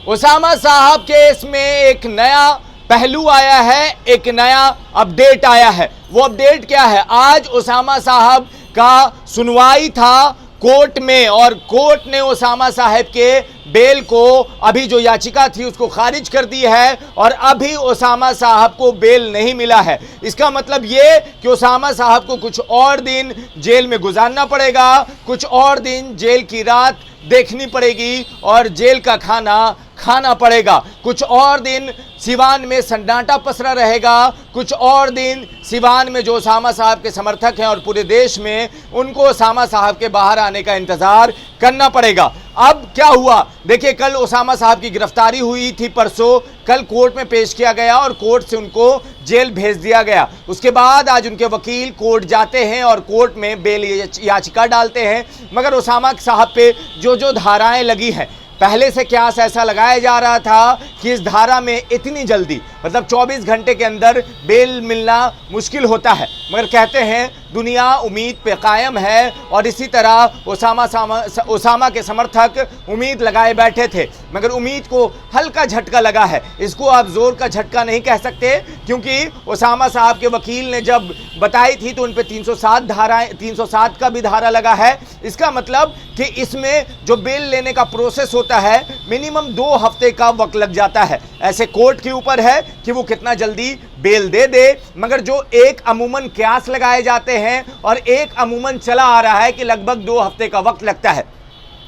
उसामा साहब केस में एक नया पहलू आया है, एक नया अपडेट आया है। वो अपडेट क्या है? आज उसामा साहब का सुनवाई था कोर्ट में और कोर्ट ने उसामा साहब के बेल को, अभी जो याचिका थी उसको खारिज कर दी है और अभी उसामा साहब को बेल नहीं मिला है। इसका मतलब ये कि उसामा साहब को कुछ और दिन जेल में गुजारना पड़ेगा, कुछ और दिन जेल की रात देखनी पड़ेगी और जेल का खाना खाना पड़ेगा। कुछ और दिन सिवान में सन्नाटा पसरा रहेगा, कुछ और दिन सिवान में जो उसामा साहब के समर्थक हैं और पूरे देश में, उनको उसामा साहब के बाहर आने का इंतजार करना पड़ेगा। अब क्या हुआ देखिए, कल उसामा साहब की गिरफ्तारी हुई थी, परसों कल कोर्ट में पेश किया गया और कोर्ट से उनको जेल भेज दिया गया। उसके बाद आज उनके वकील कोर्ट जाते हैं और कोर्ट में बेल याचिका डालते हैं। मगर उसामा साहब पे जो धाराएं लगी हैं, पहले से क्या ऐसा लगाया जा रहा था कि इस धारा में इतनी जल्दी, मतलब 24 घंटे के अंदर बेल मिलना मुश्किल होता है, मगर कहते हैं दुनिया उम्मीद पे कायम है और इसी तरह उसामा के समर्थक उम्मीद लगाए बैठे थे, मगर उम्मीद को हल्का झटका लगा है। इसको आप जोर का झटका नहीं कह सकते, क्योंकि उसामा साहब के वकील ने जब बताई थी तो उन पे 307 का भी धारा लगा है। इसका मतलब कि इसमें जो बेल लेने का प्रोसेस होता है, मिनिमम 2 हफ्ते का वक्त लग जाता है। ऐसे कोर्ट के ऊपर है कि वो कितना जल्दी बेल दे, मगर जो एक अमूमन क्यास लगाए जाते हैं और एक अमूमन चला आ रहा है कि लगभग 2 हफ्ते का वक्त लगता है।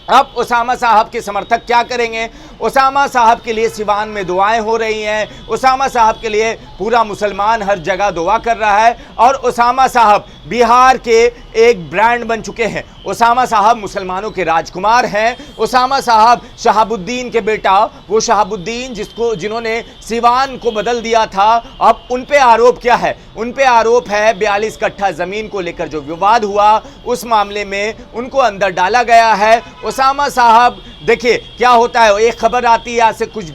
अब उसामा साहब के समर्थक क्या करेंगे? उसामा साहब के लिए सिवान में दुआएं हो रही हैं, उसामा साहब के लिए पूरा मुसलमान हर जगह दुआ कर रहा है और उसामा साहब बिहार के एक ब्रांड बन चुके हैं। उसामा साहब मुसलमानों के राजकुमार हैं। उसामा साहब शहाबुद्दीन के बेटा, वो शहाबुद्दीन जिन्होंने सिवान को बदल दिया था, अब उन पे आरोप क्या है? उन पे आरोप है 42 कट्ठा ज़मीन को लेकर जो विवाद हुआ, उस मामले में उनको अंदर डाला गया है। उसामा साहब, देखिए क्या होता है, एक खबर आती है आज से कुछ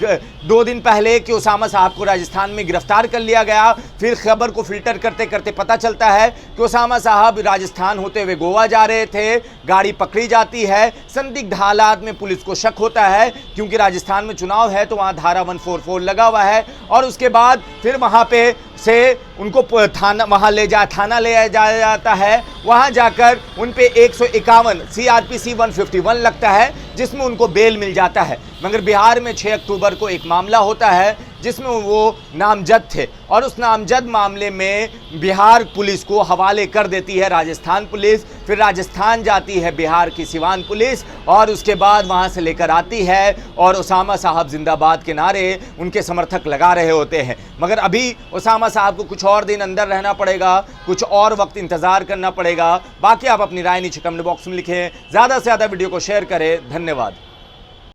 2 दिन पहले कि उसामा साहब को राजस्थान में गिरफ्तार कर लिया गया। फिर खबर को फिल्टर करते करते पता चलता है कि उसामा साहब राजस्थान होते हुए गोवा जा रहे थे, गाड़ी पकड़ी जाती है। संदिग्ध हालात में पुलिस को शक होता है, क्योंकि राजस्थान में चुनाव है तो वहाँ धारा 144 लगा हुआ है और उसके बाद फिर वहाँ पे से उनको थाना ले जाया जाता है। वहाँ जाकर उन पे 151 CRPC 151 लगता है, जिसमें उनको बेल मिल जाता है। मगर बिहार में 6 अक्टूबर को एक मामला होता है जिसमें वो नामजद थे और उस नामजद मामले में बिहार पुलिस को हवाले कर देती है राजस्थान पुलिस। फिर राजस्थान जाती है बिहार की सिवान पुलिस और उसके बाद वहाँ से लेकर आती है और उसामा साहब जिंदाबाद के नारे उनके समर्थक लगा रहे होते हैं। मगर अभी उसामा साहब को कुछ और दिन अंदर रहना पड़ेगा, कुछ और वक्त इंतज़ार करना पड़ेगा। बाकी आप अपनी राय नीचे कमेंट बॉक्स में लिखें, ज़्यादा से ज़्यादा वीडियो को शेयर करें। धन्यवाद।